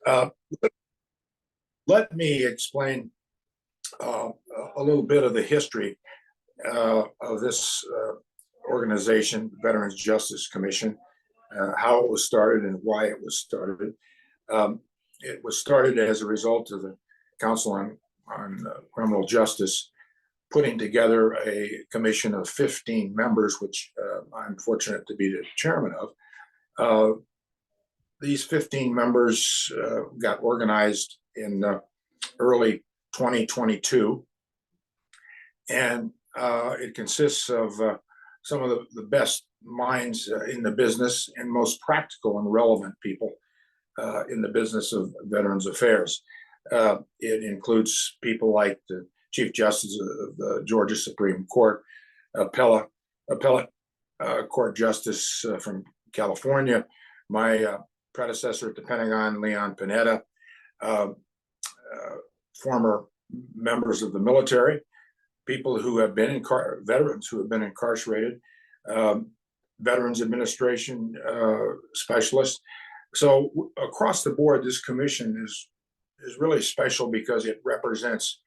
Uh, Let me explain uh, a little bit of the history of this organization, Veterans Justice Commission, how it was started and why it was started. It was started as a result of the Council on Criminal Justice putting together a commission of 15 members, which I'm fortunate to be the chairman of. These 15 members got organized in early 2022, and it consists of some of the best minds in the business and most practical and relevant people in the business of Veterans Affairs. It includes people like the Chief Justice of the Georgia Supreme Court, appellate court justice from California, my predecessor at the Pentagon, Leon Panetta, former members of the military, people who have been veterans who have been incarcerated, Veterans Administration specialists. So across the board, this commission is really special because it represents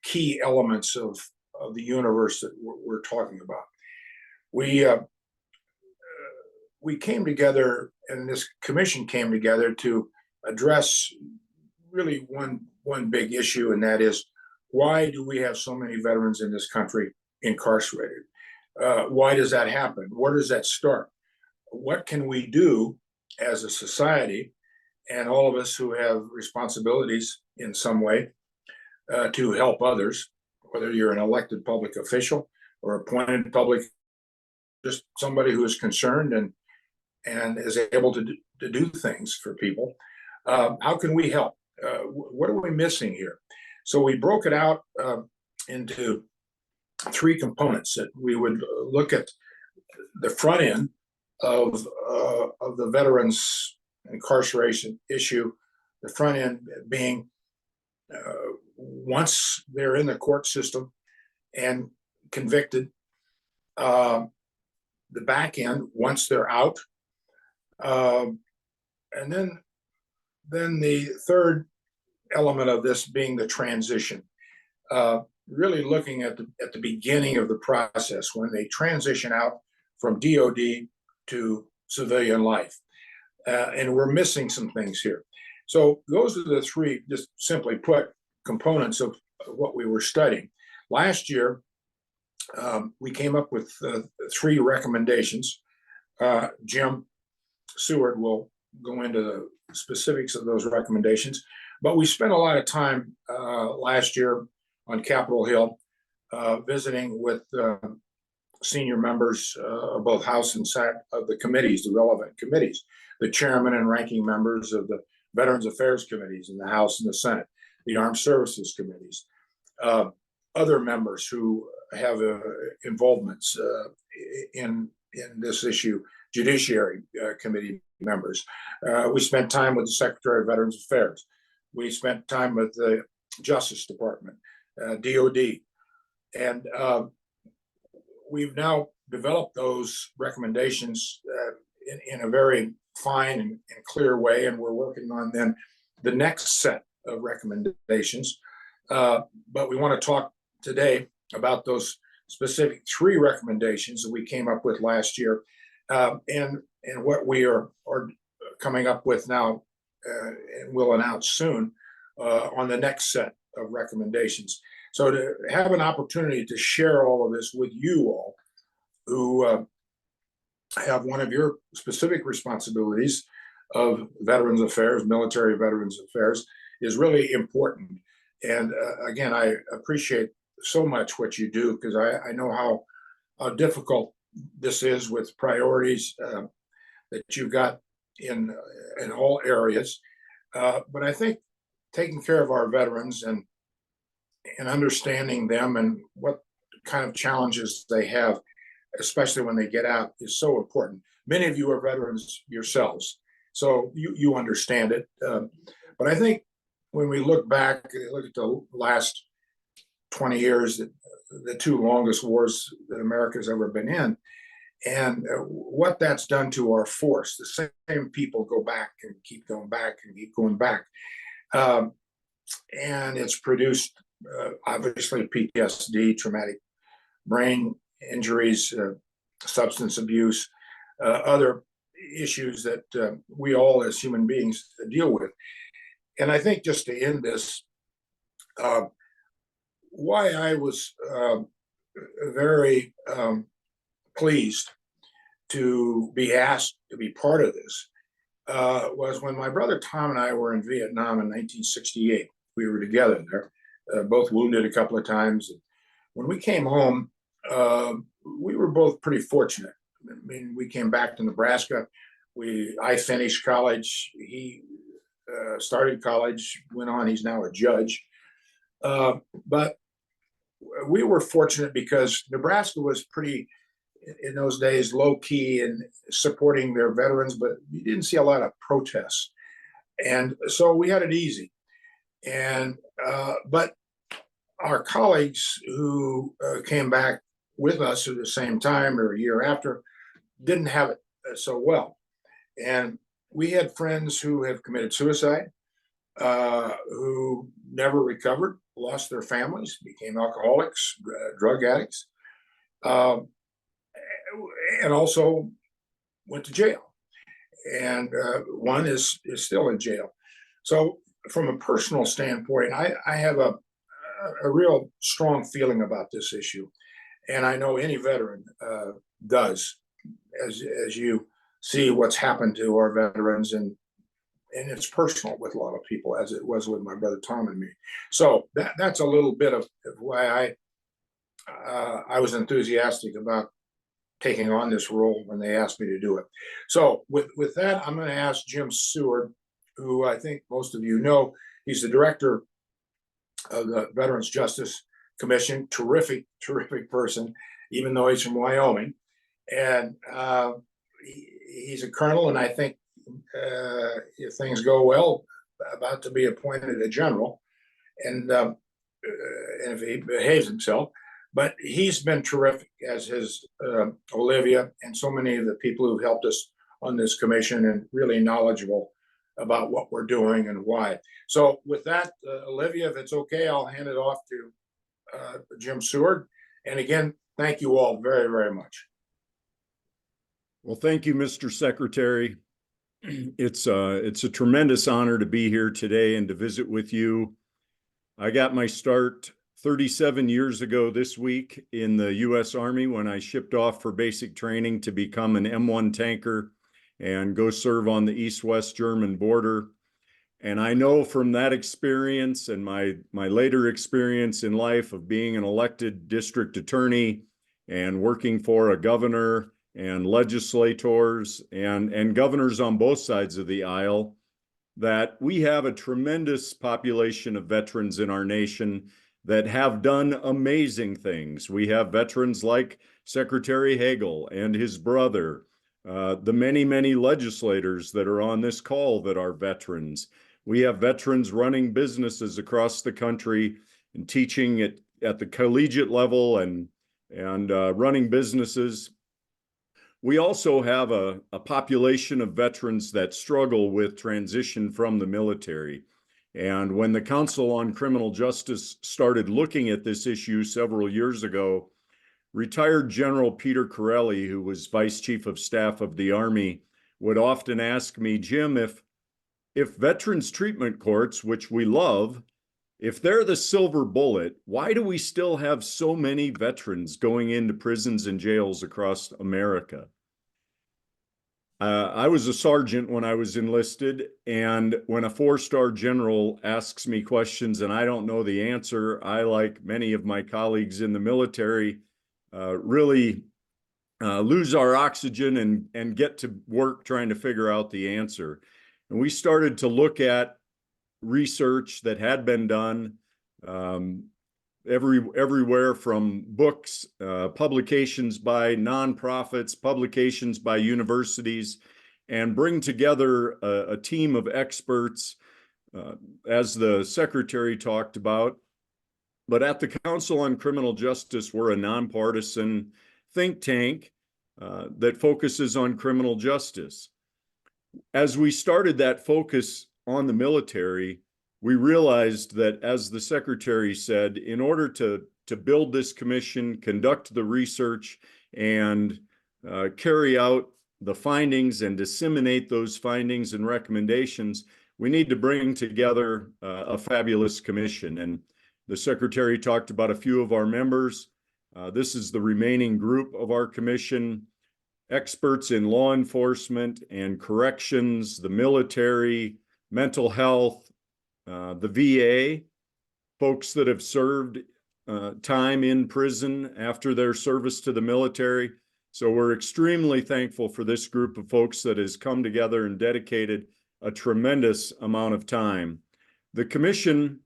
key elements of the universe that we're talking about. We came together, and this commission came together to address really one big issue, and that is, why do we have so many veterans in this country incarcerated? Why does that happen? Where does that start? What can we do as a society, and all of us who have responsibilities in some way to help others, whether you're an elected public official or appointed public, just somebody who is concerned and is able to do things for people. How can we help? What are we missing here? So we broke it out into three components that we would look at the front end of the veterans incarceration issue, the front end being once they're in the court system and convicted, the back end once they're out, and then the third element of this being the transition, really looking at the beginning of the process when they transition out from DOD to civilian life. And we're missing some things here. So those are the three, just simply put, components of what we were studying. Last year, we came up with three recommendations. Jim Seward will go into the specifics of those recommendations, but we spent a lot of time last year on Capitol Hill visiting with senior members of both House and Senate of the committees, the relevant committees, the chairman and ranking members of the Veterans Affairs committees in the House and the Senate, the Armed Services committees, other members who have involvements in this issue, Judiciary Committee members. We spent time with the Secretary of Veterans Affairs. We spent time with the Justice Department, DOD, and we've now developed those recommendations in a very fine and clear way, and we're working on then the next set of recommendations. But we want to talk today about those specific three recommendations that we came up with last year, and what we are coming up with now, and we'll announce soon on the next set of recommendations. So to have an opportunity to share all of this with you all who have one of your specific responsibilities of Veterans Affairs, military Veterans Affairs, is really important. And again, I appreciate so much what you do, because I know how difficult this is with priorities that you've got in all areas. But I think taking care of our veterans and understanding them and what kind of challenges they have, especially when they get out, is so important. Many of you are veterans yourselves, so you understand it. But I think when we look back, look at the last 20 years, the two longest wars that America's ever been in, And what that's done to our force. The same people go back and keep going back and keep going back. Um, and it's produced, obviously, PTSD, traumatic brain injuries, substance abuse, other issues that we all as human beings deal with. And I think just to end this, uh, why I was very pleased to be asked to be part of this was when my brother Tom and I were in Vietnam in 1968. We were together there, both wounded a couple of times. When we came home, uh, we were both pretty fortunate. I mean, we came back to Nebraska. I finished college. He started college, went on. He's now a judge. Uh, but we were fortunate because Nebraska was pretty, in those days, low key in supporting their veterans, but you didn't see a lot of protests. And so we had it easy. And, but our colleagues who came back with us at the same time or a year after didn't have it so well. And we had friends who have committed suicide, who never recovered, lost their families, became alcoholics, drug addicts, uh, and also went to jail. And one is still in jail. So, from a personal standpoint, I have a real strong feeling about this issue, and I know any veteran does, as you see what's happened to our veterans, and it's personal with a lot of people, as it was with my brother Tom and me. So that's a little bit of why I was enthusiastic about taking on this role when they asked me to do it. So with that, I'm going to ask Jim Seward, who I think most of you know. He's the director of the Veterans Justice Commission. Terrific person, even though he's from Wyoming. And he's a colonel, and I think if things go well, about to be appointed a general, and if he behaves himself. But he's been terrific, as has Olivia and so many of the people who've helped us on this commission, and really knowledgeable about what we're doing and why. So with that, Olivia, if it's okay, I'll hand it off to Jim Seward. And again, thank you all very, very much. Well, thank you, Mr. Secretary. It's a tremendous honor to be here today and to visit with you. I got my start 37 years ago this week in the U.S. Army when I shipped off for basic training to become an M1 tanker and go serve on the East-West German border. And I know from that experience and my later experience in life of being an elected district attorney and working for a governor and legislators and governors on both sides of the aisle, that we have a tremendous population of veterans in our nation that have done amazing things. We have veterans like Secretary Hagel and his brother, the many legislators that are on this call that are veterans. We have veterans running businesses across the country and teaching at the collegiate level and running businesses. We also have a population of veterans that struggle with transition from the military. And when the Council on Criminal Justice started looking at this issue several years ago, retired General Peter Corelli, who was Vice Chief of Staff of the Army, would often ask me, Jim, if veterans treatment courts, which we love, if they're the silver bullet, why do we still have so many veterans going into prisons and jails across America? I was a sergeant when I was enlisted, and when a four-star general asks me questions and I don't know the answer, I, like many of my colleagues in the military, really lose our oxygen and get to work trying to figure out the answer. And we started to look at research that had been done everywhere from books, publications by nonprofits, publications by universities, and bring together a team of experts, as the secretary talked about. But at the Council on Criminal Justice, we're a nonpartisan think tank that focuses on criminal justice. As we started that focus on the military, we realized that, as the secretary said, in order to build this commission, conduct the research, and carry out the findings and disseminate those findings and recommendations, we need to bring together a fabulous commission. And the secretary talked about a few of our members. This is the remaining group of our commission: experts in law enforcement and corrections, the military, mental health, the VA, folks that have served time in prison after their service to the military. So we're extremely thankful for this group of folks that has come together and dedicated a tremendous amount of time. The commission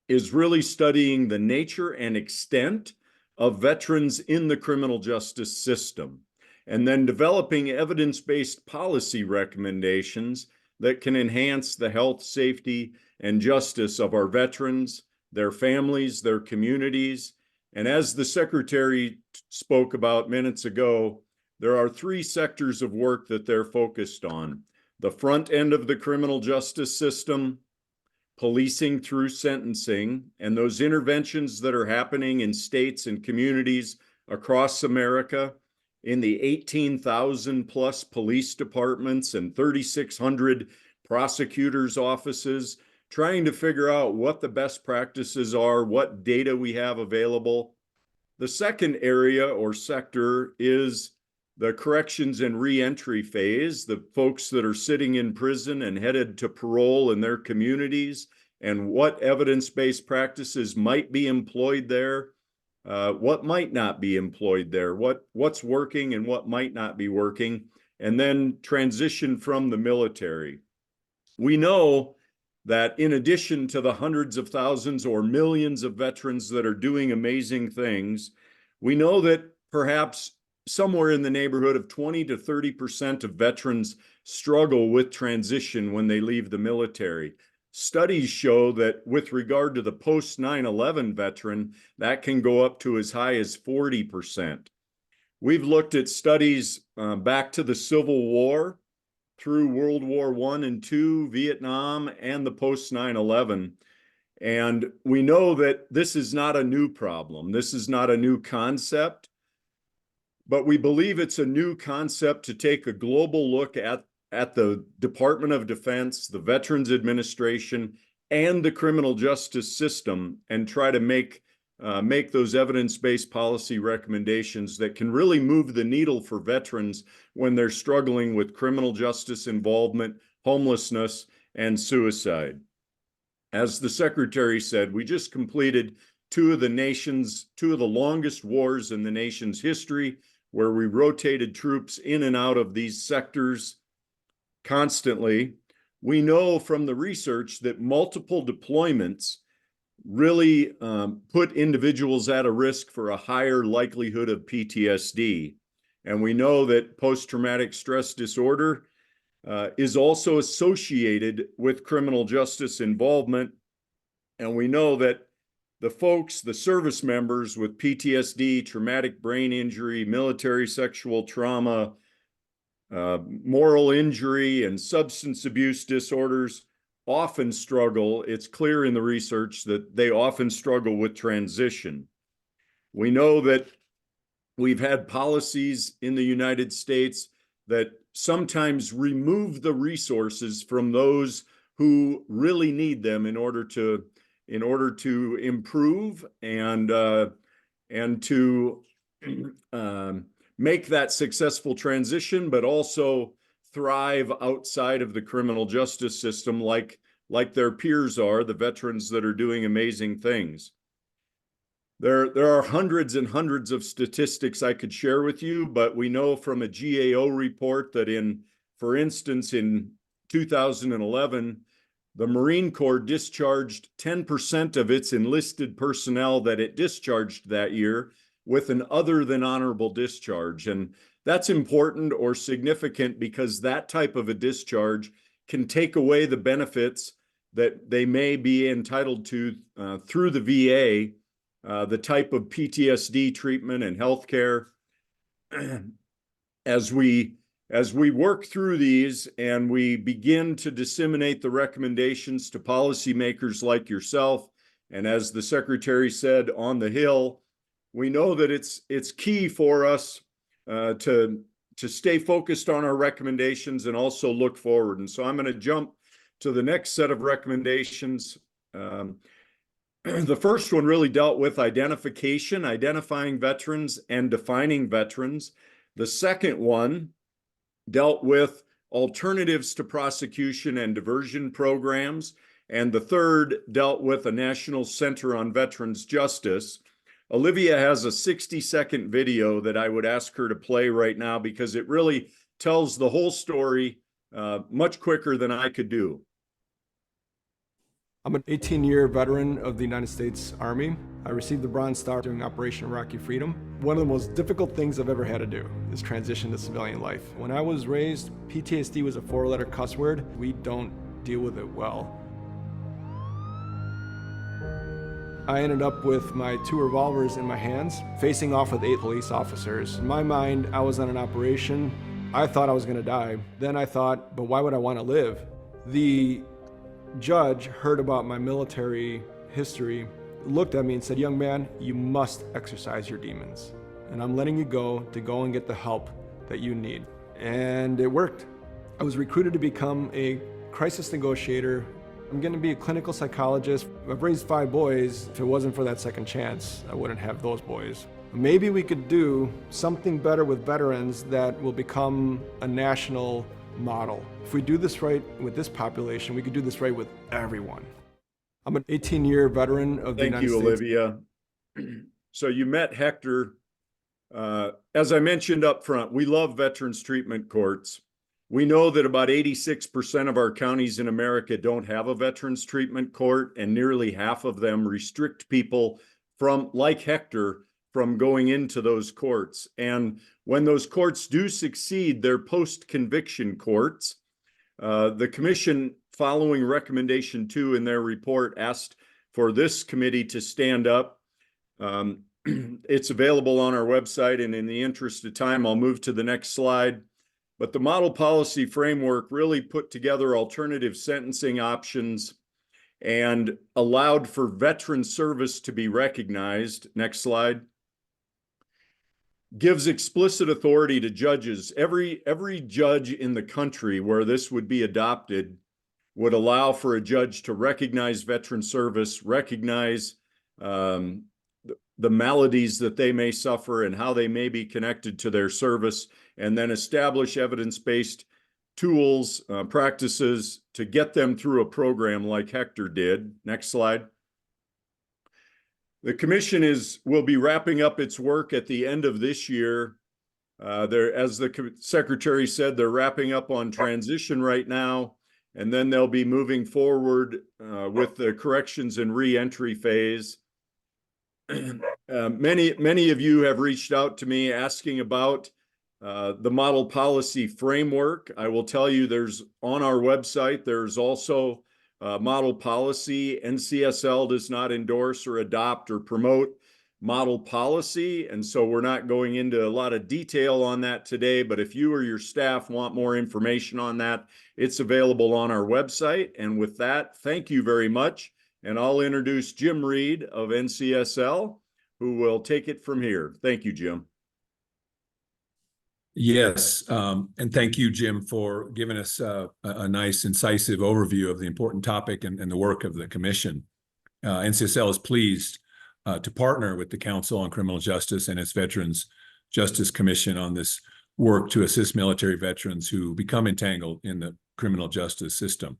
is really studying the nature and extent of veterans in the criminal justice system, and then developing evidence-based policy recommendations that can enhance the health, safety, and justice of our veterans, their families, their communities. And as the secretary spoke about minutes ago, there are three sectors of work that they're focused on: the front end of the criminal justice system, policing through sentencing, and those interventions that are happening in states and communities across America, in the 18,000 plus police departments and 3,600 prosecutors' offices, trying to figure out what the best practices are, what data we have available. The second area or sector is the corrections and reentry phase, the folks that are sitting in prison and headed to parole in their communities, and what evidence-based practices might be employed there, what might not be employed there, what's working and what might not be working, and then transition from the military. We know that in addition to the hundreds of thousands or millions of veterans that are doing amazing things, we know that perhaps somewhere in the neighborhood of 20 to 30% of veterans struggle with transition when they leave the military. Studies show that with regard to the post 9/11 veteran, that can go up to as high as 40%. We've looked at studies back to the Civil War, through World War I and II, Vietnam, and the post 9/11. And we know that this is not a new problem. This is not a new concept, but we believe it's a new concept to take a global look at the Department of Defense, the Veterans Administration, and the criminal justice system, and try to make those evidence-based policy recommendations that can really move the needle for veterans when they're struggling with criminal justice involvement, homelessness, and suicide. As the secretary said, we just completed two of the longest wars in the nation's history, where we rotated troops in and out of these sectors constantly. We know from the research that multiple deployments really put individuals at a risk for a higher likelihood of PTSD. And we know that post-traumatic stress disorder is also associated with criminal justice involvement. And we know that the service members with PTSD, traumatic brain injury, military sexual trauma, moral injury, and substance abuse disorders often struggle. It's clear in the research that they often struggle with transition. We know that we've had policies in the United States that sometimes remove the resources from those who really need them in order to improve and to make that successful transition, but also thrive outside of the criminal justice system like their peers are, the veterans that are doing amazing things. There are hundreds and hundreds of statistics I could share with you, but we know from a GAO report that for instance, in 2011, the Marine Corps discharged 10% of its enlisted personnel that it discharged that year with an other than honorable discharge. And that's important or significant because that type of a discharge can take away the benefits that they may be entitled to through the VA, the type of PTSD treatment and healthcare as we work through these and we begin to disseminate the recommendations to policymakers like yourself, and as the Secretary said, on the Hill, we know that it's key for us to stay focused on our recommendations and also look forward. And so I'm going to jump to the next set of recommendations. The first one really dealt with identifying veterans and defining veterans. The second one dealt with alternatives to prosecution and diversion programs. And the third dealt with a National Center on Veterans Justice. Olivia has a 60-second video that I would ask her to play right now because it really tells the whole story much quicker than I could do. I'm an 18-year veteran of the United States Army. I received the Bronze Star during Operation Iraqi Freedom. One of the most difficult things I've ever had to do is transition to civilian life. When I was raised, PTSD was a 4-letter cuss word. We don't deal with it well. I ended up with my 2 revolvers in my hands, facing off with 8 police officers. In my mind, I was on an operation. I thought I was gonna die. Then I thought, but why would I wanna live? The judge heard about my military history, looked at me and said, young man, you must exercise your demons. And I'm letting you go to go and get the help that you need. And it worked. I was recruited to become a crisis negotiator. I'm going to be a clinical psychologist. I've raised 5 boys. If it wasn't for that second chance, I wouldn't have those boys. Maybe we could do something better with veterans that will become a national model. If we do this right with this population, we could do this right with everyone. I'm an 18-year veteran of the United States. Thank you, Olivia. So you met Hector. As I mentioned up front, we love veterans treatment courts. We know that about 86% of our counties in America don't have a veterans treatment court, and nearly half of them restrict people from, like Hector, from going into those courts. And when those courts do succeed, they're post-conviction courts. The commission, following recommendation 2 in their report, asked for this committee to stand up. It's available on our website, and in the interest of time, I'll move to the next slide. But the model policy framework really put together alternative sentencing options and allowed for veteran service to be recognized. Next slide. Gives explicit authority to judges. Every judge in the country where this would be adopted would allow for a judge to recognize veteran service, recognize the maladies that they may suffer and how they may be connected to their service, and then establish evidence-based tools, practices to get them through a program like Hector did. Next slide. The commission will be wrapping up its work at the end of this year. As the secretary said, they're wrapping up on transition right now, and then they'll be moving forward with the corrections and re-entry phase. Many of you have reached out to me asking about the model policy framework. I will tell you there's on our website, there's also model policy. NCSL does not endorse or adopt or promote model policy. And so we're not going into a lot of detail on that today, but if you or your staff want more information on that, it's available on our website. And with that, thank you very much. And I'll introduce Jim Reed of NCSL, who will take it from here. Thank you, Jim. Yes, and thank you, Jim, for giving us a nice, incisive overview of the important topic and the work of the commission. NCSL is pleased to partner with the Council on Criminal Justice and its Veterans Justice Commission on this work to assist military veterans who become entangled in the criminal justice system.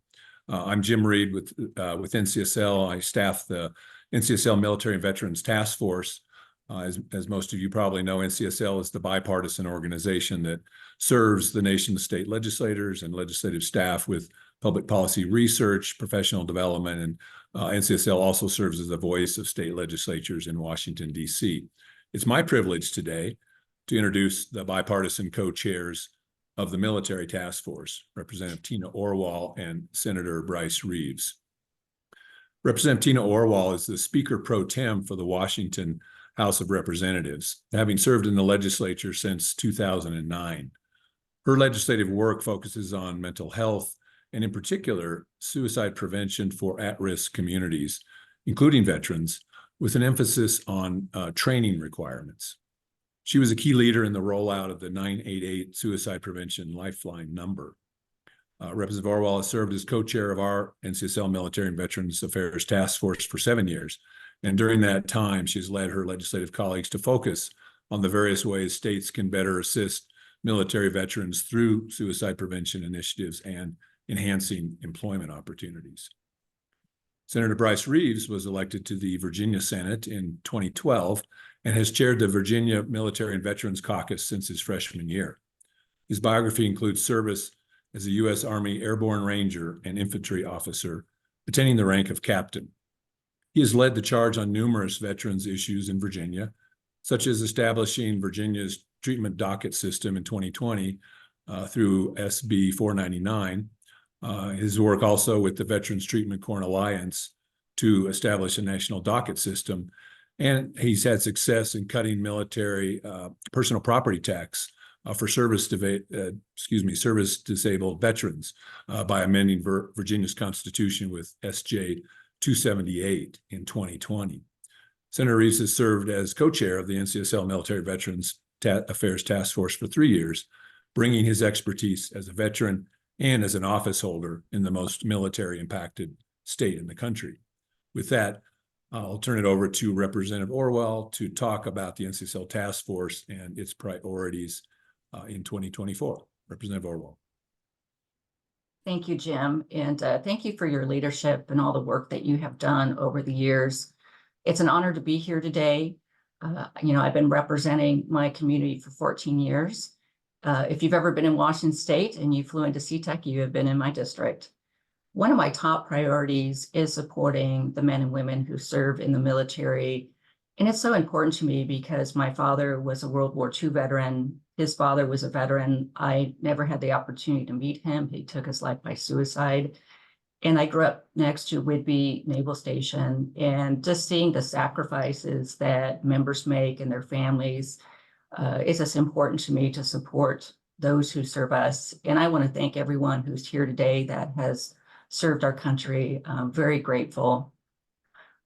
I'm Jim Reed with NCSL. I staff the NCSL Military and Veterans Task Force. As most of you probably know, NCSL is the bipartisan organization that serves the nation's state legislators and legislative staff with public policy research, professional development, and NCSL also serves as the voice of state legislatures in Washington, D.C. It's my privilege today to introduce the bipartisan co-chairs of the Military Task Force, Representative Tina Orwall and Senator Bryce Reeves. Representative Tina Orwall is the Speaker Pro Tem for the Washington House of Representatives, having served in the legislature since 2009. Her legislative work focuses on mental health and, in particular, suicide prevention for at-risk communities, including veterans, with an emphasis on training requirements. She was a key leader in the rollout of the 988 Suicide Prevention Lifeline number. Representative Orwell has served as co-chair of our NCSL Military and Veterans Affairs Task Force for 7 years. And during that time, she's led her legislative colleagues to focus on the various ways states can better assist military veterans through suicide prevention initiatives and enhancing employment opportunities. Senator Bryce Reeves was elected to the Virginia Senate in 2012 and has chaired the Virginia Military and Veterans Caucus since his freshman year. His biography includes service as a U.S. Army Airborne Ranger and Infantry officer, attaining the rank of captain. He has led the charge on numerous veterans issues in Virginia, such as establishing Virginia's treatment docket system in 2020 through SB 499. His work also with the Veterans Treatment Corps Alliance to establish a national docket system. And he's had success in cutting military personal property tax for service-disabled veterans by amending Virginia's Constitution with SJ 278 in 2020. Senator Reeves has served as co-chair of the NCSL Military Veterans Affairs Task Force for 3 years, bringing his expertise as a veteran and as an office holder in the most military-impacted state in the country. With that, I'll turn it over to Representative Orwell to talk about the NCSL Task Force and its priorities in 2024. Representative Orwell. Thank you, Jim, and thank you for your leadership and all the work that you have done over the years. It's an honor to be here today. I've been representing my community for 14 years. If you've ever been in Washington State and you flew into CTEC, you have been in my district. One of my top priorities is supporting the men and women who serve in the military. And it's so important to me because my father was a World War II veteran. His father was a veteran. I never had the opportunity to meet him. He took his life by suicide. And I grew up next to Whidbey Naval Station, and just seeing the sacrifices that members make and their families, it's just important to me to support those who serve us. And I want to thank everyone who's here today that has served our country. I'm very grateful.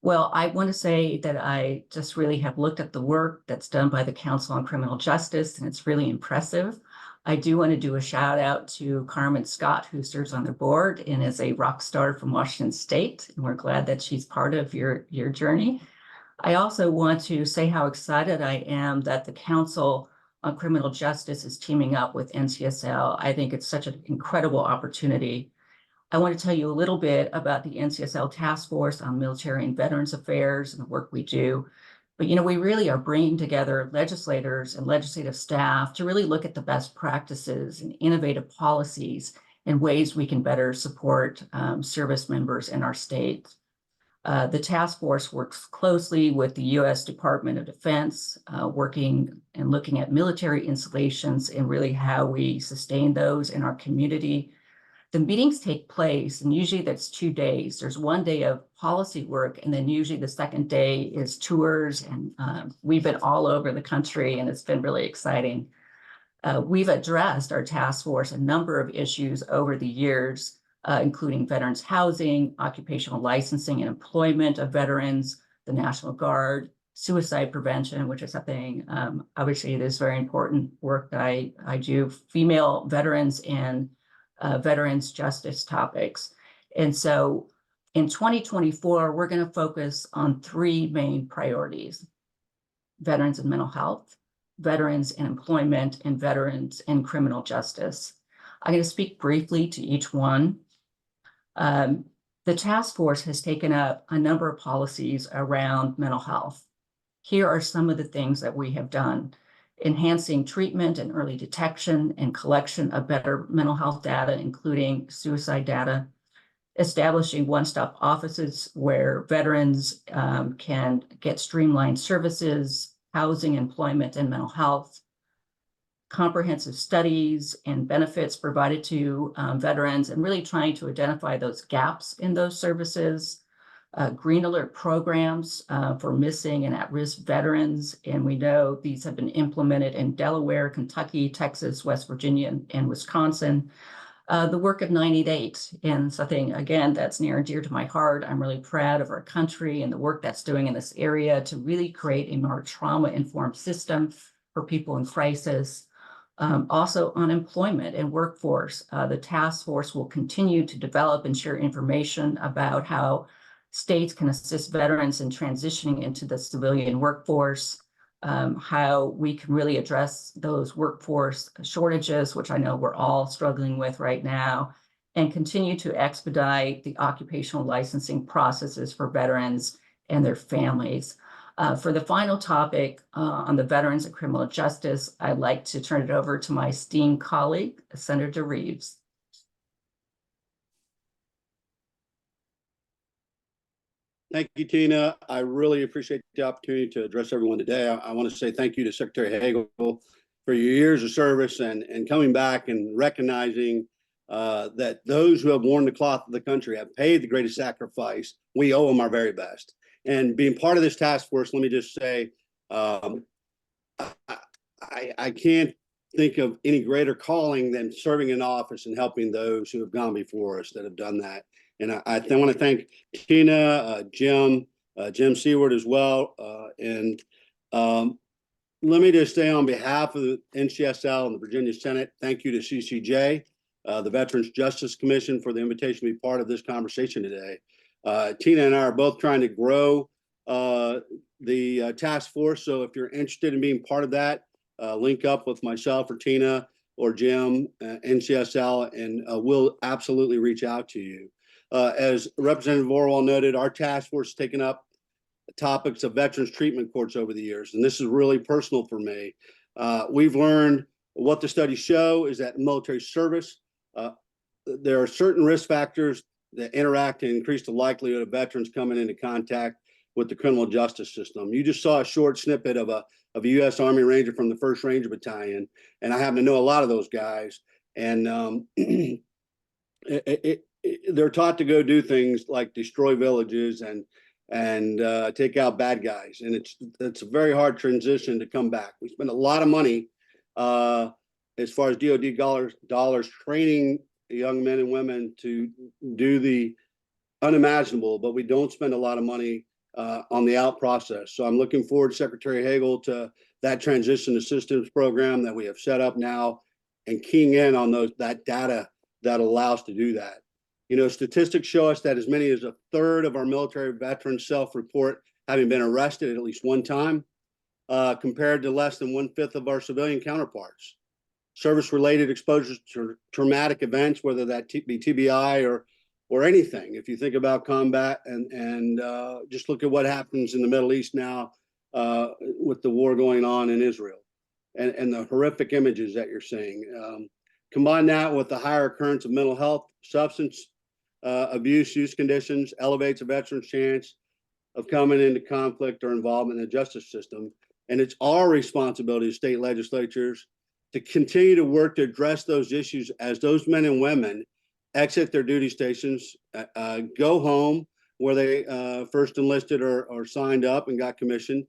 Well, I want to say that I just really have looked at the work that's done by the Council on Criminal Justice, and it's really impressive. I do want to do a shout out to Carmen Scott, who serves on the board and is a rock star from Washington State. And we're glad that she's part of your journey. I also want to say how excited I am that the Council on Criminal Justice is teaming up with NCSL. I think it's such an incredible opportunity. I want to tell you a little bit about the NCSL Task Force on Military and Veterans Affairs and the work we do. But, we really are bringing together legislators and legislative staff to really look at the best practices and innovative policies and ways we can better support service members in our state. The task force works closely with the U.S. Department of Defense, working and looking at military installations and really how we sustain those in our community. The meetings take place, and usually that's 2 days. There's 1 day of policy work, and then usually the second day is tours, and we've been all over the country, and it's been really exciting. We've addressed our task force a number of issues over the years, including veterans housing, occupational licensing and employment of veterans, the National Guard, suicide prevention, which is something, obviously it is very important work that I do, female veterans and veterans justice topics. And so in 2024, we're going to focus on 3 main priorities: veterans and mental health, veterans and employment, and veterans and criminal justice. I'm going to speak briefly to each one. The task force has taken up a number of policies around mental health. Here are some of the things that we have done: enhancing treatment and early detection and collection of better mental health data, including suicide data, establishing one-stop offices where veterans can get streamlined services, housing, employment, and mental health, comprehensive studies and benefits provided to veterans, and really trying to identify those gaps in those services, green alert programs for missing and at-risk veterans. And we know these have been implemented in Delaware, Kentucky, Texas, West Virginia, and Wisconsin. The work of 98, and something, again, that's near and dear to my heart. I'm really proud of our country and the work that's doing in this area to really create a more trauma-informed system for people in crisis. Also, unemployment and workforce. The task force will continue to develop and share information about how states can assist veterans in transitioning into the civilian workforce, how we can really address those workforce shortages, which I know we're all struggling with right now, and continue to expedite the occupational licensing processes for veterans and their families. For the final topic on the veterans and criminal justice, I'd like to turn it over to my esteemed colleague, Senator Reeves. Thank you, Tina. I really appreciate the opportunity to address everyone today. I want to say thank you to Secretary Hagel for your years of service and coming back and recognizing that those who have worn the cloth of the country have paid the greatest sacrifice. We owe them our very best. And being part of this task force, let me just say, I can't think of any greater calling than serving in office and helping those who have gone before us that have done that. And I want to thank Tina, Jim Seward as well. Let me just say on behalf of the NCSL and the Virginia Senate, thank you to CCJ, the Veterans Justice Commission, for the invitation to be part of this conversation today. Tina and I are both trying to grow the task force. So if you're interested in being part of that, link up with myself or Tina or Jim, NCSL, and we'll absolutely reach out to you. As Representative Orwell noted, our task force has taken up topics of veterans treatment courts over the years, and this is really personal for me. We've learned what the studies show is that in military service, there are certain risk factors that interact and increase the likelihood of veterans coming into contact with the criminal justice system. You just saw a short snippet of a U.S. Army Ranger from the 1st Ranger Battalion, and I happen to know a lot of those guys. And they're taught to go do things like destroy villages and take out bad guys, and it's a very hard transition to come back. We spend a lot of money as far as DoD dollars training young men and women to do the unimaginable, but we don't spend a lot of money on the out process. So I'm looking forward, Secretary Hagel, to that transition assistance program that we have set up now and keying in on that data that allows to do that. You know, statistics show us that as many as a third of our military veterans self-report having been arrested at least one time, compared to less than 1/5 of our civilian counterparts. Service-related exposures to traumatic events, whether that be TBI or anything. If you think about combat and just look at what happens in the Middle East now with the war going on in Israel and the horrific images that you're seeing. Combine that with the higher occurrence of mental health, substance abuse use conditions, elevates a veteran's chance of coming into conflict or involvement in the justice system. And it's our responsibility as state legislatures to continue to work to address those issues as those men and women exit their duty stations, go home where they first enlisted or signed up and got commissioned,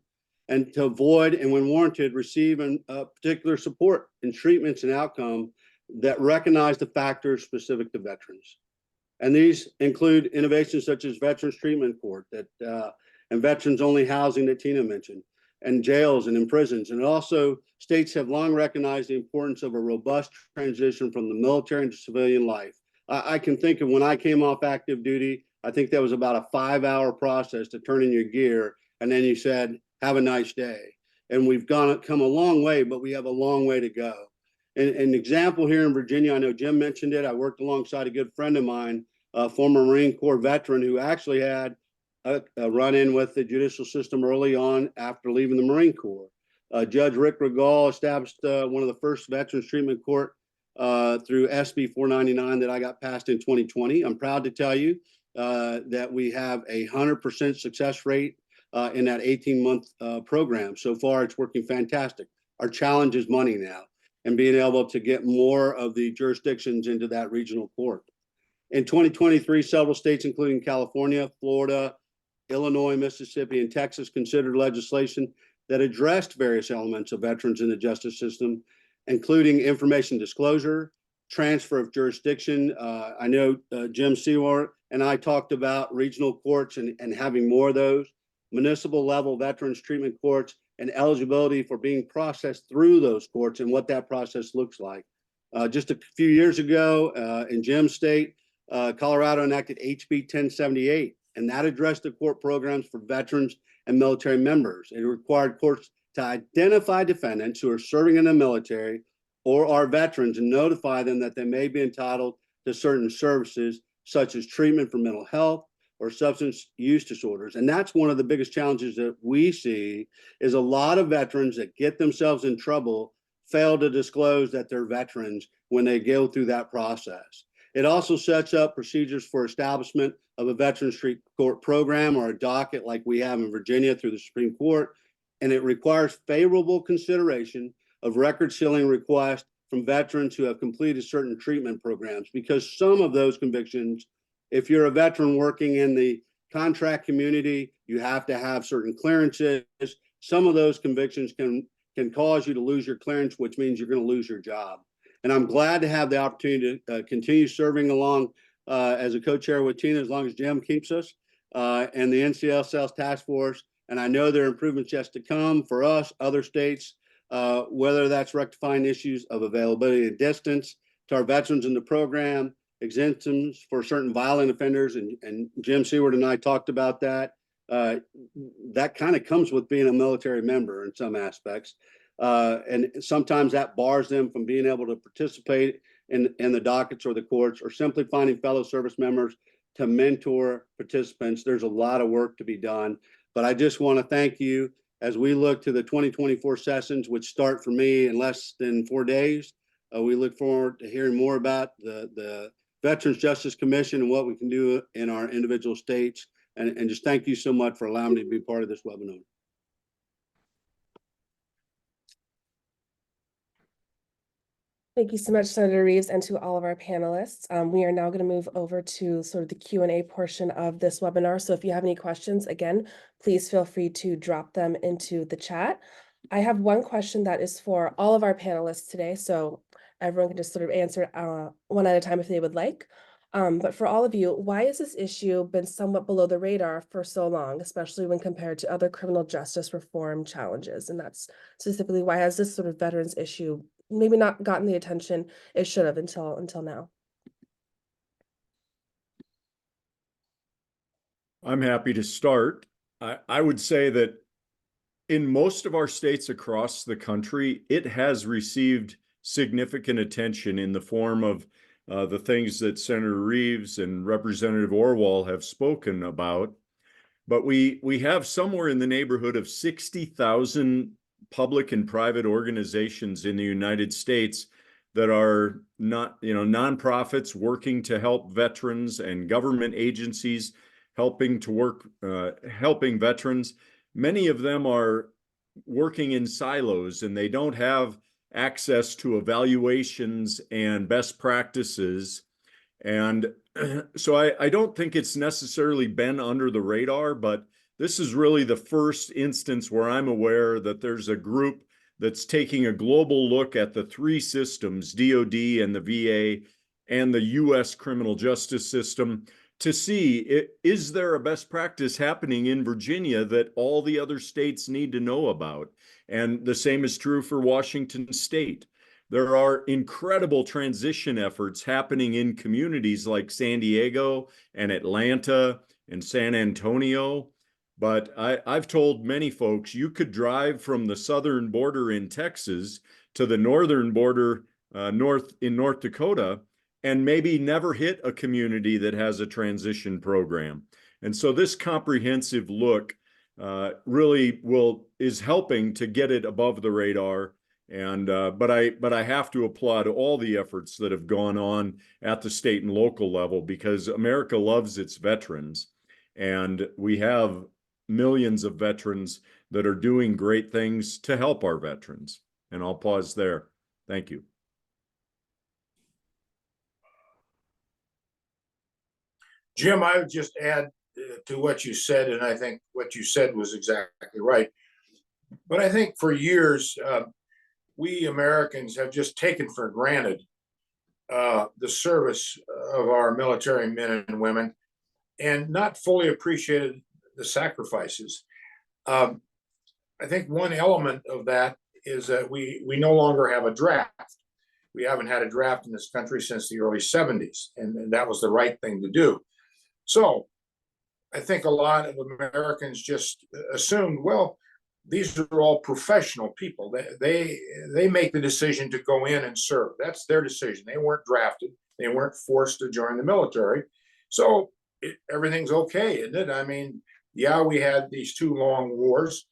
and to avoid and when warranted receive particular support and treatments and outcome that recognize the factors specific to veterans. And these include innovations such as Veterans Treatment Court and veterans only housing that Tina mentioned, and jails and in prisons. And also states have long recognized the importance of a robust transition from the military into civilian life. I can think of when I came off active duty, I think that was about a 5-hour process to turn in your gear. And then you said, have a nice day. And we've come a long way, but we have a long way to go. And an example here in Virginia, I know Jim mentioned it. I worked alongside a good friend of mine, a former Marine Corps veteran who actually had a run-in with the judicial system early on after leaving the Marine Corps. Judge Rick Regal established one of the first Veterans Treatment Court through SB 499 that I got passed in 2020. I'm proud to tell you that we have a 100% success rate in that 18-month program. So far, it's working fantastic. Our challenge is money now and being able to get more of the jurisdictions into that regional court. In 2023, several states, including California, Florida, Illinois, Mississippi, and Texas considered legislation that addressed various elements of veterans in the justice system, including information disclosure, transfer of jurisdiction. I know Jim Seward and I talked about regional courts and having more of those, municipal level veterans treatment courts, and eligibility for being processed through those courts and what that process looks like. Just a few years ago in Jim's state, Colorado enacted HB 1078, and that addressed the court programs for veterans and military members. It required courts to identify defendants who are serving in the military or are veterans and notify them that they may be entitled to certain services, such as treatment for mental health or substance use disorders. And that's one of the biggest challenges that we see is a lot of veterans that get themselves in trouble fail to disclose that they're veterans when they go through that process. It also sets up procedures for establishment of a Veterans Treatment Court program or a docket like we have in Virginia through the Supreme Court. And it requires favorable consideration of record sealing requests from veterans who have completed certain treatment programs, because some of those convictions, if you're a veteran working in the contract community, you have to have certain clearances. Some of those convictions can cause you to lose your clearance, which means you're going to lose your job. And I'm glad to have the opportunity to continue serving along as a co-chair with Tina, as long as Jim keeps us, and the NCL Sales Task Force. And I know there are improvements yet to come for us, other states, whether that's rectifying issues of availability and distance to our veterans in the program, exemptions for certain violent offenders, and Jim Seward and I talked about that. That kind of comes with being a military member in some aspects. And sometimes that bars them from being able to participate in the dockets or the courts, or simply finding fellow service members to mentor participants. There's a lot of work to be done, but I just want to thank you as we look to the 2024 sessions, which start for me in less than 4 days. We look forward to hearing more about the Veterans Justice Commission and what we can do in our individual states. And just thank you so much for allowing me to be part of this webinar. Thank you so much, Senator Reeves, and to all of our panelists. We are now going to move over to sort of the Q&A portion of this webinar. So if you have any questions, again, please feel free to drop them into the chat. I have one question that is for all of our panelists today, so everyone can just sort of answer one at a time if they would like. But for all of you, why has this issue been somewhat below the radar for so long, especially when compared to other criminal justice reform challenges? And that's specifically, why has this sort of veterans issue maybe not gotten the attention it should have until now? I'm happy to start. I would say that in most of our states across the country, it has received significant attention in the form of the things that Senator Reeves and Representative Orwell have spoken about. But we have somewhere in the neighborhood of 60,000 public and private organizations in the United States that are not, nonprofits working to help veterans, and government agencies helping veterans. Many of them are working in silos, and they don't have access to evaluations and best practices. And so I don't think it's necessarily been under the radar, but this is really the first instance where I'm aware that there's a group that's taking a global look at the three systems, DOD and the VA and the US criminal justice system, to see, is there a best practice happening in Virginia that all the other states need to know about? And the same is true for Washington State. There are incredible transition efforts happening in communities like San Diego and Atlanta and San Antonio. But I've told many folks, you could drive from the southern border in Texas to the northern border North Dakota and maybe never hit a community that has a transition program. And so this comprehensive look really is helping to get it above the radar. And but I have to applaud all the efforts that have gone on at the state and local level, because America loves its veterans, and we have millions of veterans that are doing great things to help our veterans. And I'll pause there. Thank you. Jim, I would just add to what you said, and I think what you said was exactly right. But I think for years, we Americans have just taken for granted the service of our military men and women and not fully appreciated the sacrifices. I think one element of that is that we no longer have a draft. We haven't had a draft in this country since the early 70s, and that was the right thing to do. So I think a lot of Americans just assumed, well, these are all professional people. They make the decision to go in and serve. That's their decision. They weren't drafted. They weren't forced to join the military. So everything's okay, isn't it? I mean, yeah, we had these 2 long wars,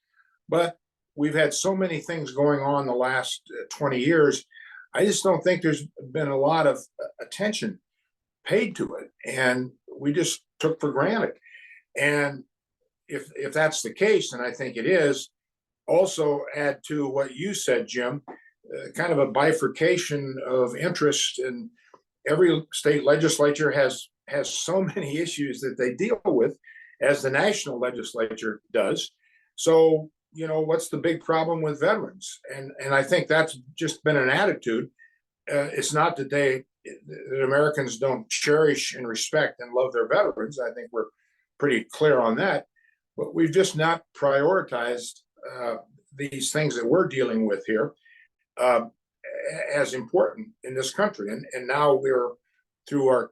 but we've had so many things going on the last 20 years. I just don't think there's been a lot of attention paid to it, and we just took for granted. And if that's the case, and I think it is, also add to what you said, Jim, kind of a bifurcation of interest. And every state legislature has so many issues that they deal with, as the national legislature does. So, you know, what's the big problem with veterans? And I think that's just been an attitude. It's not that that Americans don't cherish and respect and love their veterans. I think we're pretty clear on that. But we've just not prioritized these things that we're dealing with here as important in this country. And now we're, through our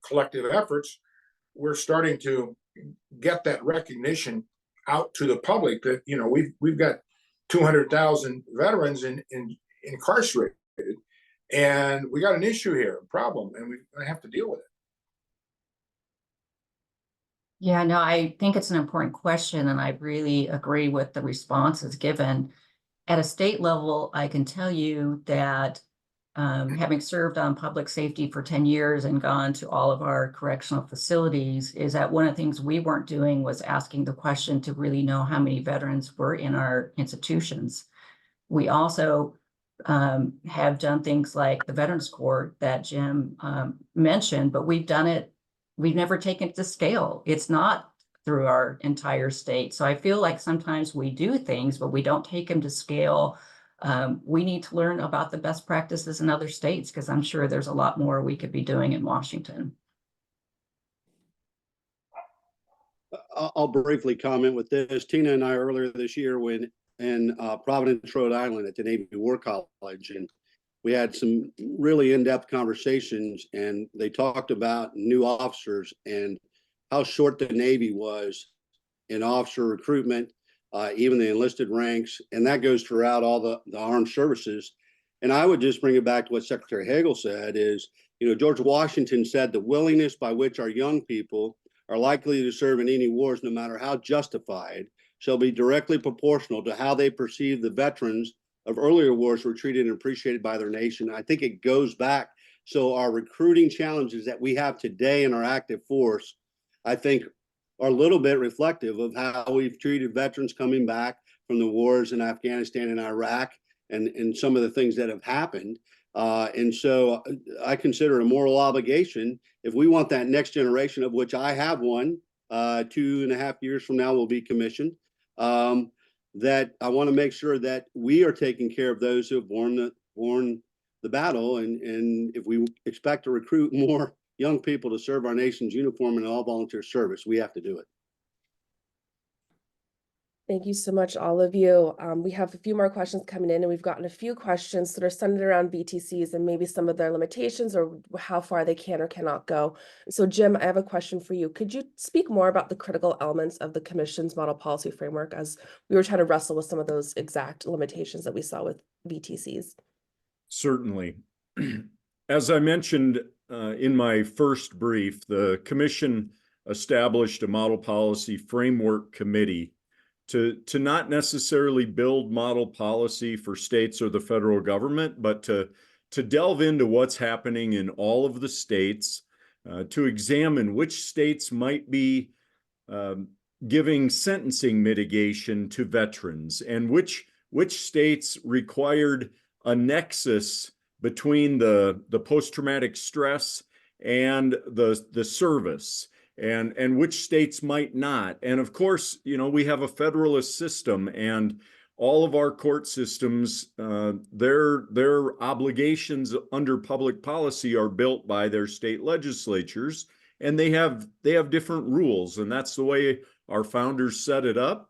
collective efforts, we're starting to get that recognition out to the public that, you know, we've got 200,000 veterans incarcerated, and we got an issue here, a problem, and we're going to have to deal with it. Yeah, no, I think it's an important question, and I really agree with the responses given. At a state level, I can tell you that having served on public safety for 10 years and gone to all of our correctional facilities, is that one of the things we weren't doing was asking the question to really know how many veterans were in our institutions. We also have done things like the Veterans Court that Jim mentioned, but we've never taken it to scale. It's not through our entire state. So I feel like sometimes we do things, but we don't take them to scale. We need to learn about the best practices in other states, because I'm sure there's a lot more we could be doing in Washington. I'll briefly comment with this. Tina and I earlier this year when in Providence, Rhode Island at the Navy War College, and we had some really in-depth conversations, and they talked about new officers and how short the Navy was in officer recruitment, even the enlisted ranks, and that goes throughout all the armed services. And I would just bring it back to what Secretary Hagel said is, you know, George Washington said the willingness by which our young people are likely to serve in any wars, no matter how justified, shall be directly proportional to how they perceive the veterans of earlier wars were treated and appreciated by their nation. I think it goes back. So our recruiting challenges that we have today in our active force, I think, are a little bit reflective of how we've treated veterans coming back from the wars in Afghanistan and Iraq and some of the things that have happened. And so I consider it a moral obligation, if we want that next generation, of which I have one, 2.5 years from now will be commissioned, that I want to make sure that we are taking care of those who have borne the battle. And if we expect to recruit more young people to serve our nation's uniform in all volunteer service, we have to do it. Thank you so much, all of you. We have a few more questions coming in, and we've gotten a few questions that are centered around VTCs and maybe some of their limitations or how far they can or cannot go. So Jim, I have a question for you. Could you speak more about the critical elements of the Commission's model policy framework, as we were trying to wrestle with some of those exact limitations that we saw with VTCs? Certainly. As I mentioned in my first brief, the Commission established a model policy framework committee to not necessarily build model policy for states or the federal government, but to delve into what's happening in all of the states, to examine which states might be giving sentencing mitigation to veterans, and which states required a nexus between the post-traumatic stress and the service. and which states might not. And of course, we have a federalist system, and all of our court systems, their obligations under public policy are built by their state legislatures, and they have different rules, and that's the way our founders set it up.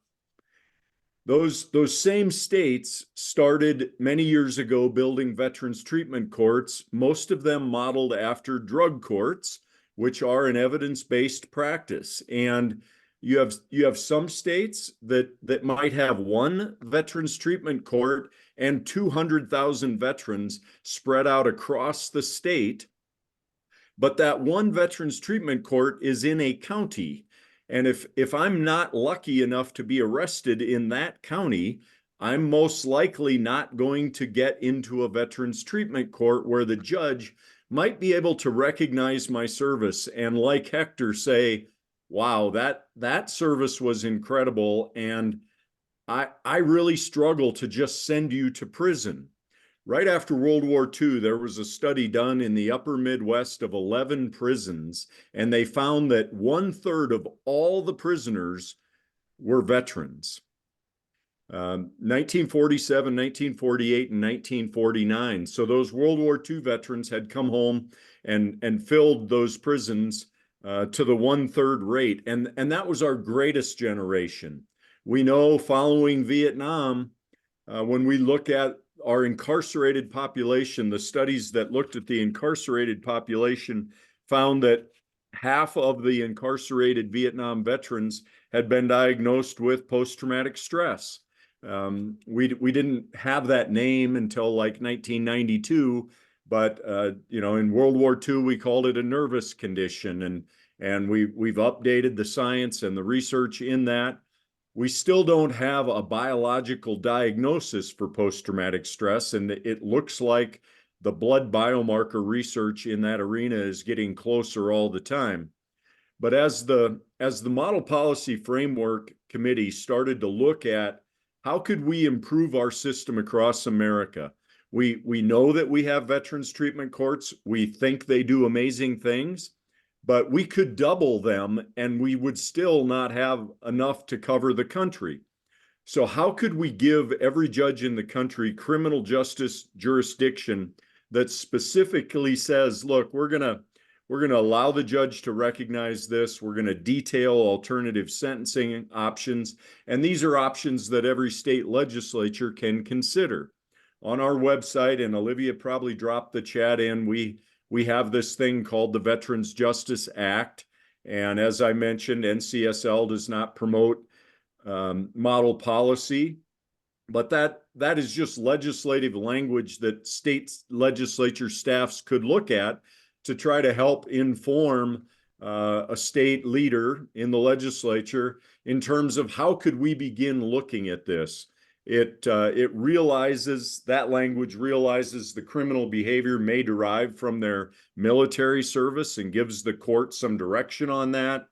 Those same states started many years ago building veterans treatment courts, most of them modeled after drug courts, which are an evidence-based practice. And you have some states that might have one veterans treatment court and 200,000 veterans spread out across the state. But that one veterans treatment court is in a county. And if I'm not lucky enough to be arrested in that county, I'm most likely not going to get into a veterans treatment court where the judge might be able to recognize my service and, like Hector, say, wow, that service was incredible, and I really struggle to just send you to prison. Right after World War II, there was a study done in the upper Midwest of 11 prisons, and they found that 1/3 of all the prisoners were veterans. 1947, 1948, and 1949. So those World War II veterans had come home and filled those prisons to the 1/3 rate. And that was our greatest generation. We know following Vietnam, when we look at our incarcerated population, the studies that looked at the incarcerated population found that half of the incarcerated Vietnam veterans had been diagnosed with post-traumatic stress. We didn't have that name until like 1992, but in World War II we called it a nervous condition, and we've updated the science and the research in that. We still don't have a biological diagnosis for post-traumatic stress, and it looks like the blood biomarker research in that arena is getting closer all the time. But as the Model Policy Framework Committee started to look at how could we improve our system across America, we know that we have veterans treatment courts. We think they do amazing things, but we could double them and we would still not have enough to cover the country. So how could we give every judge in the country criminal justice jurisdiction that specifically says, look, we're gonna allow the judge to recognize this. We're gonna detail alternative sentencing options. And these are options that every state legislature can consider. On our website, and Olivia probably dropped the chat in, we have this thing called the Veterans Justice Act. And as I mentioned, NCSL does not promote model policy, but that is just legislative language that state legislature staffs could look at to try to help inform a state leader in the legislature in terms of how could we begin looking at this. It realizes, that language realizes the criminal behavior may derive from their military service and gives the court some direction on that.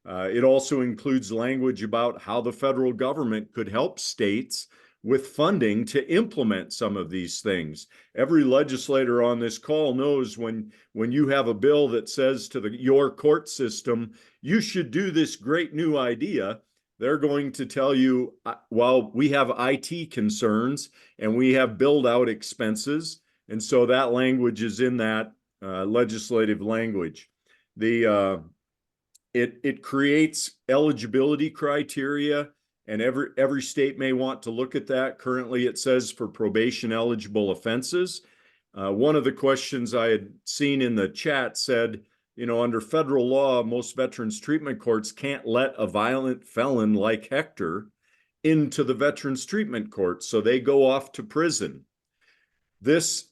It also includes language about how the federal government could help states with funding to implement some of these things. Every legislator on this call knows when you have a bill that says to your court system, you should do this great new idea, they're going to tell you, well, we have IT concerns and we have build-out expenses. And so that language is in that legislative language. It creates eligibility criteria, and every state may want to look at that. Currently, it says for probation eligible offenses. One of the questions I had seen in the chat said, under federal law, most veterans treatment courts can't let a violent felon like Hector into the veterans treatment court, so they go off to prison. This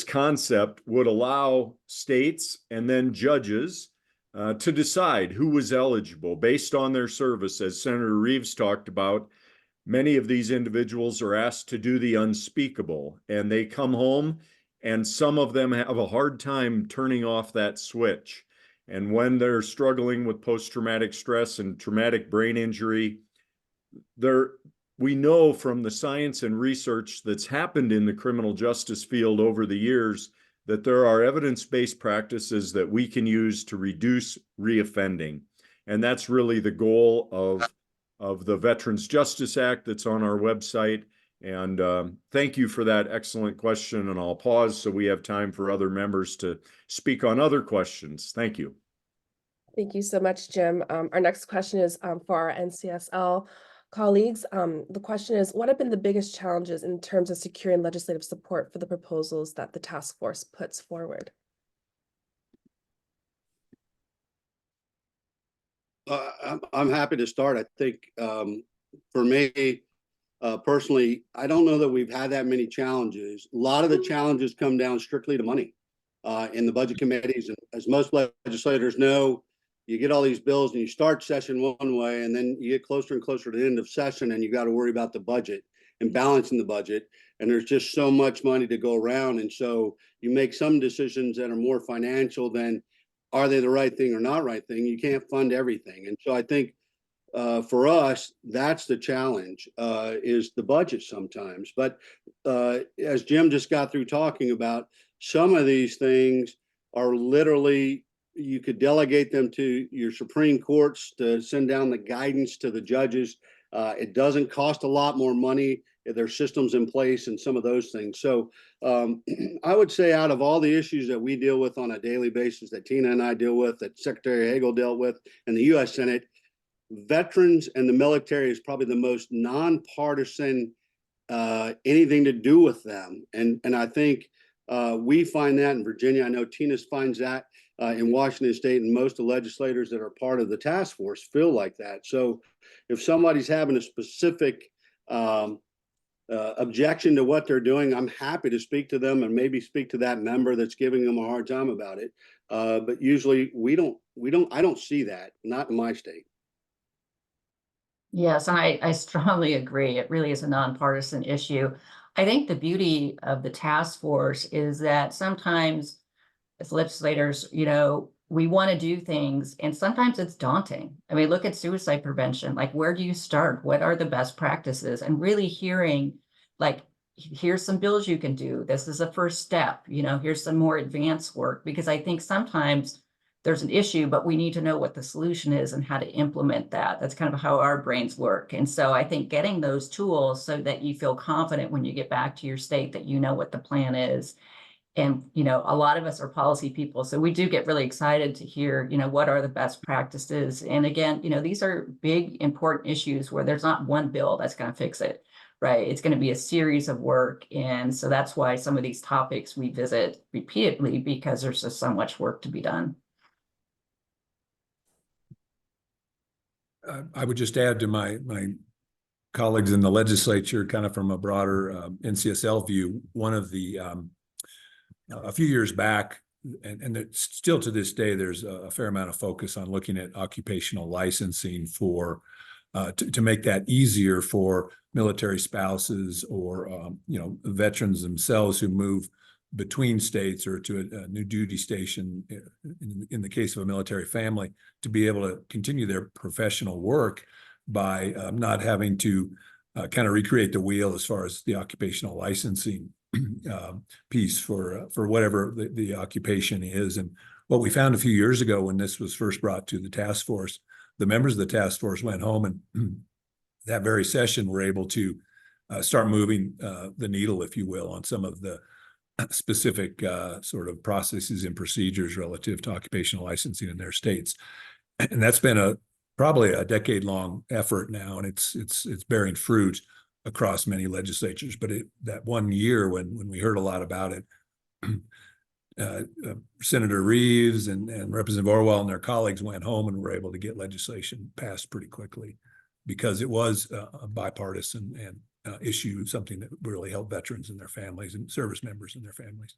concept would allow states and then judges to decide who was eligible based on their service. As Senator Reeves talked about, many of these individuals are asked to do the unspeakable, and they come home, and some of them have a hard time turning off that switch. And when they're struggling with post-traumatic stress and traumatic brain injury, we know from the science and research that's happened in the criminal justice field over the years that there are evidence-based practices that we can use to reduce reoffending. And that's really the goal of the Veterans Justice Act that's on our website. And thank you for that excellent question. And I'll pause so we have time for other members to speak on other questions. Thank you. Thank you so much, Jim. Our next question is for our NCSL colleagues. The question is, what have been the biggest challenges in terms of securing legislative support for the proposals that the task force puts forward? I'm happy to start. I think for me, personally, I don't know that we've had that many challenges. A lot of the challenges come down strictly to money in the budget committees. And as most legislators know, you get all these bills and you start session one way, and then you get closer and closer to the end of session and you got to worry about the budget and balancing the budget. And there's just so much money to go around. And so you make some decisions that are more financial than are they the right thing or not right thing. You can't fund everything. And so I think for us, that's the challenge, is the budget sometimes. But as Jim just got through talking about, some of these things are literally, you could delegate them to your Supreme Courts to send down the guidance to the judges. It doesn't cost a lot more money. There's systems in place and some of those things. So I would say out of all the issues that we deal with on a daily basis, that Tina and I deal with, that Secretary Hagel dealt with, and the U.S. Senate, veterans and the military is probably the most nonpartisan anything to do with them. And I think we find that in Virginia. I know Tina finds that in Washington State, and most of the legislators that are part of the task force feel like that. So if somebody's having a specific objection to what they're doing, I'm happy to speak to them and maybe speak to that member that's giving them a hard time about it. But usually I don't see that, not in my state. Yes, and I strongly agree. It really is a nonpartisan issue. I think the beauty of the task force is that sometimes as legislators, we want to do things and sometimes it's daunting. I mean, look at suicide prevention. Like, where do you start? What are the best practices? And really hearing, like, here's some bills you can do. This is a first step. Here's some more advanced work, because I think sometimes there's an issue, but we need to know what the solution is and how to implement that. That's kind of how our brains work. And so I think getting those tools so that you feel confident when you get back to your state that you know what the plan is. And, a lot of us are policy people, so we do get really excited to hear, what are the best practices. And again, these are big, important issues where there's not one bill that's going to fix it, right? It's going to be a series of work. And so that's why some of these topics we visit repeatedly, because there's just so much work to be done. I would just add to my colleagues in the legislature, kind of from a broader NCSL view, one of the a few years back, and it's still to this day, there's a fair amount of focus on looking at occupational licensing for to make that easier for military spouses or veterans themselves who move between states or to a new duty station in the case of a military family, to be able to continue their professional work by not having to kind of recreate the wheel as far as the occupational licensing piece for whatever the occupation is. And what we found a few years ago when this was first brought to the task force, the members of the task force went home and that very session were able to start moving the needle, if you will, on some of the specific sort of processes and procedures relative to occupational licensing in their states. And that's been probably a decade-long effort now, and it's bearing fruit across many legislatures. But that one year when we heard a lot about it, Senator Reeves and Representative Orwell and their colleagues went home and were able to get legislation passed pretty quickly because it was a bipartisan and issue, something that really helped veterans and their families and service members and their families.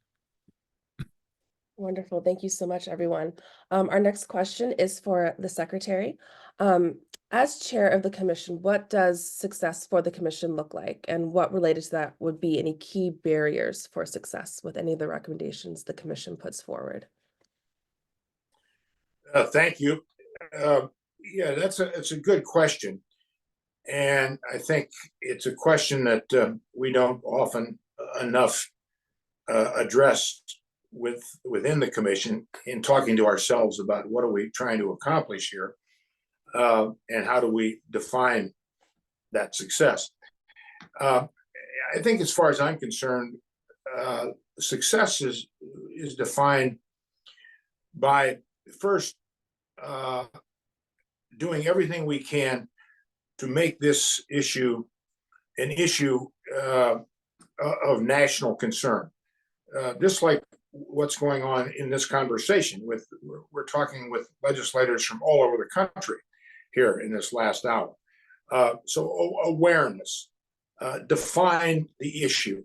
Wonderful. Thank you so much, everyone. Our next question is for the secretary. As chair of the commission, what does success for the commission look like? And what related to that would be any key barriers for success with any of the recommendations the commission puts forward? Thank you. Yeah, it's a good question. And I think it's a question that we don't often enough address within the commission in talking to ourselves about what are we trying to accomplish here. and how do we define that success? I think as far as I'm concerned, success is defined by first doing everything we can to make this issue an issue of national concern. Just like what's going on in this conversation we're talking with legislators from all over the country here in this last hour. So awareness, define the issue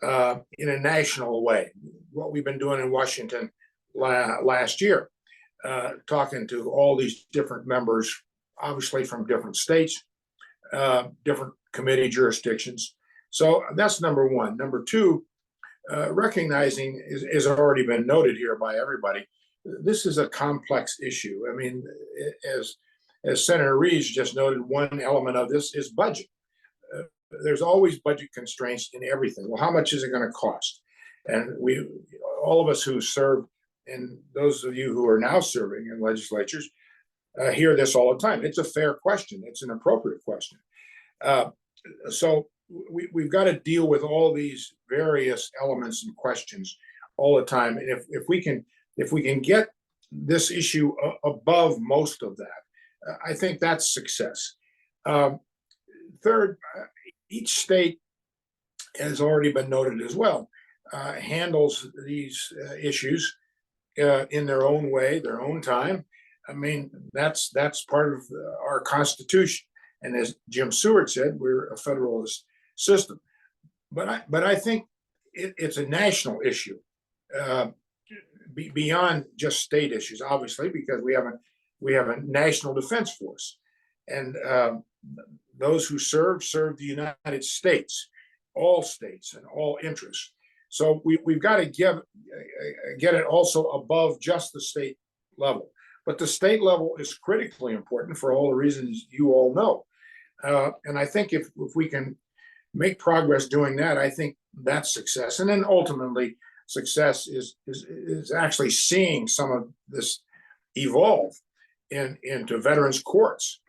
in a national way. What we've been doing in Washington last year, talking to all these different members, obviously from different states, different committee jurisdictions. So that's number one. Number two, recognizing, is already been noted here by everybody, this is a complex issue. I mean, as Senator Reeves just noted, one element of this is budget. There's always budget constraints in everything. Well, how much is it going to cost? And all of us who serve, and those of you who are now serving in legislatures, hear this all the time. It's a fair question. It's an appropriate question. So we've got to deal with all these various elements and questions all the time. And if we can get this issue above most of that, I think that's success. Third, each state, has already been noted as well, handles these issues in their own way, their own time. I mean, that's part of our Constitution. And as Jim Seward said, we're a federalist system. But I think it's a national issue beyond just state issues, obviously, because we have a national defense force, and those who serve the United States, all states and all interests. So we've got to get it also above just the state level. But the state level is critically important for all the reasons you all know. And I think if we can make progress doing that, I think that's success. And then ultimately, success is actually seeing some of this evolve into veterans courts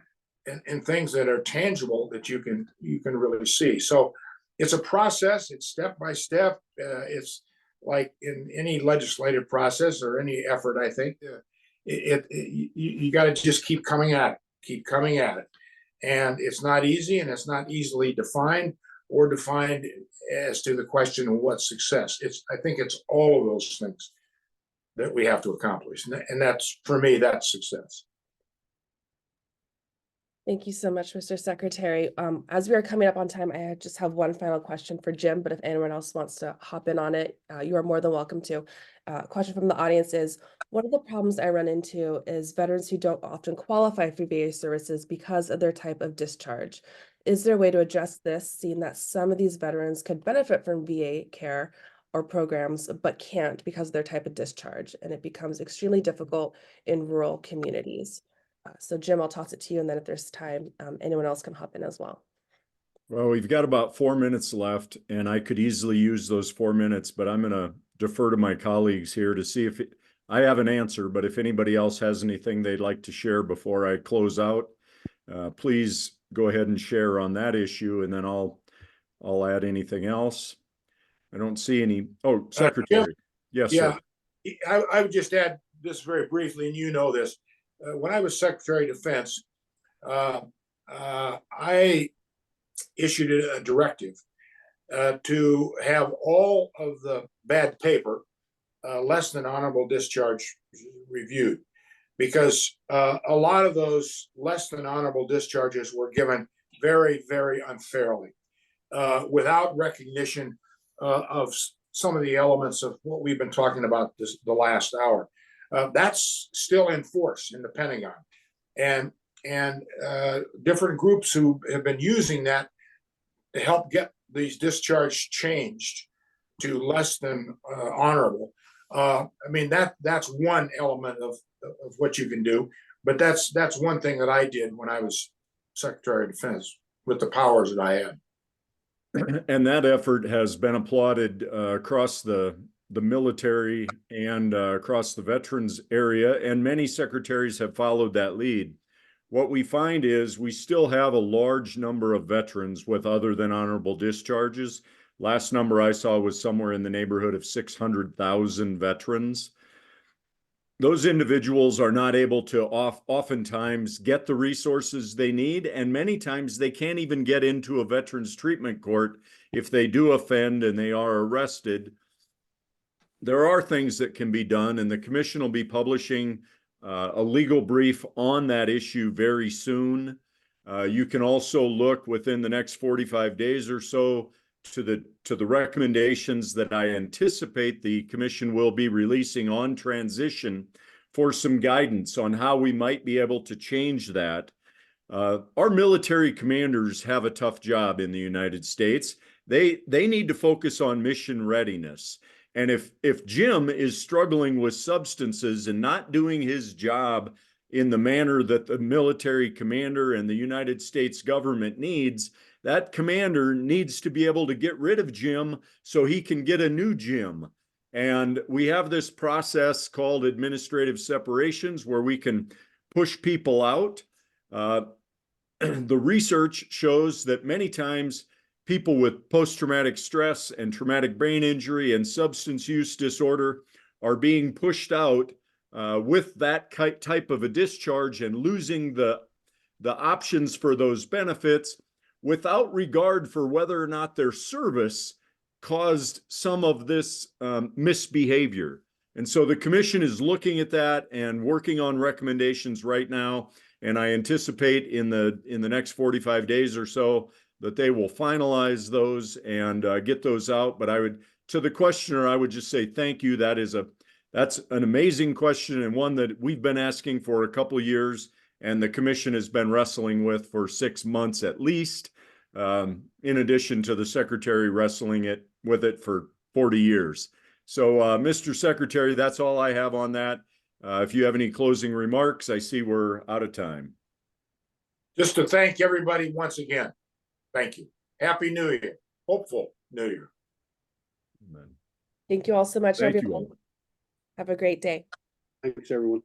and things that are tangible that you can really see. So it's a process. It's step by step. It's like in any legislative process or any effort. I think you got to just keep coming at it. And it's not easy, and it's not easily defined as to the question of what's success. I think it's all of those things that we have to accomplish, and that's, for me, that's success. Thank you so much, Mr. Secretary. As we are coming up on time, I just have one final question for Jim, but if anyone else wants to hop in on it, you are more than welcome to. Question from the audience is, one of the problems I run into is veterans who don't often qualify for VA services because of their type of discharge. Is there a way to address this, seeing that some of these veterans could benefit from VA care or programs, but can't because of their type of discharge, and it becomes extremely difficult in rural communities? So Jim, I'll toss it to you, and then if there's time, anyone else can hop in as well. Well, we've got about 4 minutes left, and I could easily use those 4 minutes, but I'm going to defer to my colleagues here to see if I have an answer, but if anybody else has anything they'd like to share before I close out, please go ahead and share on that issue, and then I'll add anything else. I don't see any. Oh, Secretary. Yes, yeah, sir. I would just add this very briefly, and you know this. When I was Secretary of Defense, I issued a directive to have all of the bad paper, less than honorable discharge, reviewed, because a lot of those less than honorable discharges were given very, very unfairly, without recognition of some of the elements of what we've been talking about the last hour. That's still in force in the Pentagon, and different groups who have been using that to help get these discharges changed to less than honorable. I mean, that's one element of what you can do, but that's one thing that I did when I was Secretary of Defense with the powers that I had. And that effort has been applauded across the military and across the veterans area, and many secretaries have followed that lead. what we find is we still have a large number of veterans with other than honorable discharges. Last number I saw was somewhere in the neighborhood of 600,000 veterans. Those individuals are not able to oftentimes get the resources they need, and many times they can't even get into a veterans treatment court if they do offend and they are arrested. There are things that can be done, and the commission will be publishing a legal brief on that issue very soon. You can also look within the next 45 days or so to the recommendations that I anticipate the commission will be releasing on transition for some guidance on how we might be able to change that. Our military commanders have a tough job in the United States. They need to focus on mission readiness. And if Jim is struggling with substances and not doing his job in the manner that the military commander and the United States government needs, that commander needs to be able to get rid of Jim so he can get a new Jim. And we have this process called administrative separations where we can push people out. The research shows that many times people with post-traumatic stress and traumatic brain injury and substance use disorder are being pushed out with that type of a discharge and losing the options for those benefits without regard for whether or not their service caused some of this misbehavior. And so the commission is looking at that and working on recommendations right now. And I anticipate in the next 45 days or so that they will finalize those and get those out. But to the questioner, I would just say thank you. That's an amazing question and one that we've been asking for a couple of years, and the commission has been wrestling with for 6 months at least, in addition to the secretary wrestling with it for 40 years. So, Mr. Secretary, that's all I have on that. If you have any closing remarks, I see we're out of time. Just to thank everybody once again. Thank you. Happy New Year. Hopeful New Year. Amen. Thank you all so much, Thank you everyone. all. Have a great day. Thanks, everyone.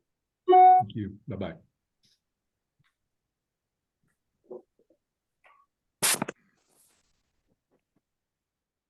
Thank you. Bye-bye.